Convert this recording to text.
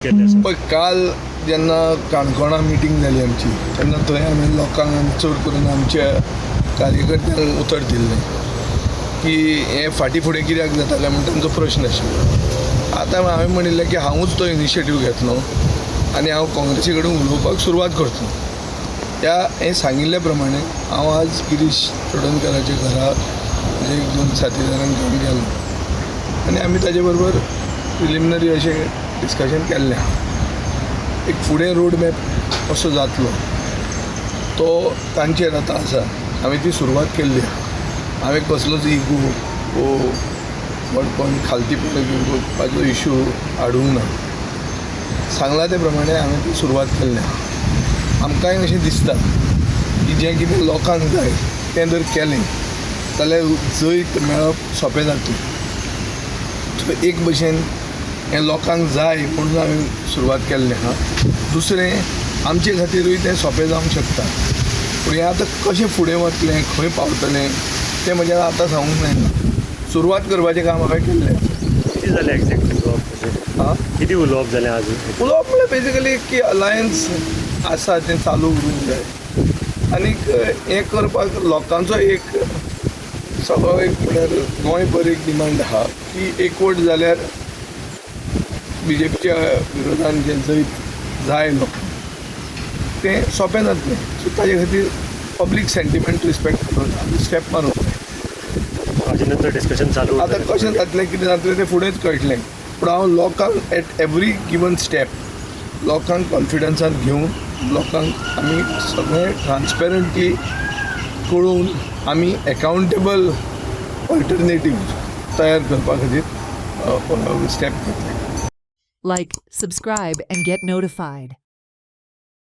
पण काल जेन्ना काणकोणा मिटींग जाली आमची तेन्ना थंय हांवें लोकांक चड करून आमच्या कार्यकर्त्यांक उतर दिल्लें की हें फाटीं फुडें कित्याक जाता काय म्हणून तांचो प्रश्न आशिल्लो. आतां हांवें म्हणिल्लें की हांवूच तो इनिशिएटीव घेतलो आनी हांव काँग्रेसी कडेन उलोवपाक सुरवात करतलो. हें सांगिल्ल्या प्रमाणे हांव आज गिरीश चोडणकराच्या घरा म्हजे एक दोन साथीदारांक घेवन गेलो आनी आमी ताजे बरोबर प्रिलिमिनरी अशें डिस्कशन केल्लें आहा. एक फुडें रोड मॅप कसो जातलो तो तांचेर आतां आसा. हांवें ती सुरवात केल्ली आहा. हांवें कसलोच इगो वो बडपण खालतीपण घेवपाचो इशू हाडूंक ना. सांगला ते प्रमाणे हांवें ती सुरवात केल्ली आहा. आमकांय अशें दिसता की जें कितें लोकांक जाय तें जर केलें जाल्यार जैत मेळप सोंपें जातलें. सो एक भशेन हें लोकांक जाय म्हणून हांवें सुरवात केल्लें आहा. दुसरें आमचे खातीरूय तें सोंपें जावंक शकता. पूण हें आतां कशें फुडें वतलें खंय पावतलें तें म्हजें आतां सांगूंक जायना. सुरवात करपाचें काम हांवें केल्लें. कितें जालें एक्झॅक्टली उलोवप आं कितें उलोवप जालें आज उलोवप म्हणल्यार बेजिकली की अलायन्स आसा तें चालू उरूंक जाय आनीक हें करपाक लोकांचो एक सगळो एक म्हळ्यार गोंयभर एक डिमांड आहा की एकवट जाल्यार BJPच्या विरोधान जें जैत जाय तें सोंपें जातलें. सो ताजे खातीर पब्लीक सेंटिमेंट रिस्पेक्ट करून आमी स्टेप मारूंक जाय. हाजे नंतर डिस्कशन चालू आतां कशें जातलें कितें जातलें तें फुडेंच कळटलें. पूण हांव लोकांक एट एवरी गिवन स्टेप लोकांक कॉन्फिडन्सान घेवन लोकांक आमी सगळें ट्रान्सपेरंटली कळून आमी एकावंटेबल ऑल्टरनेटीव तयार करपा खातीर स्टेप घेतले. Like, subscribe, and get notified.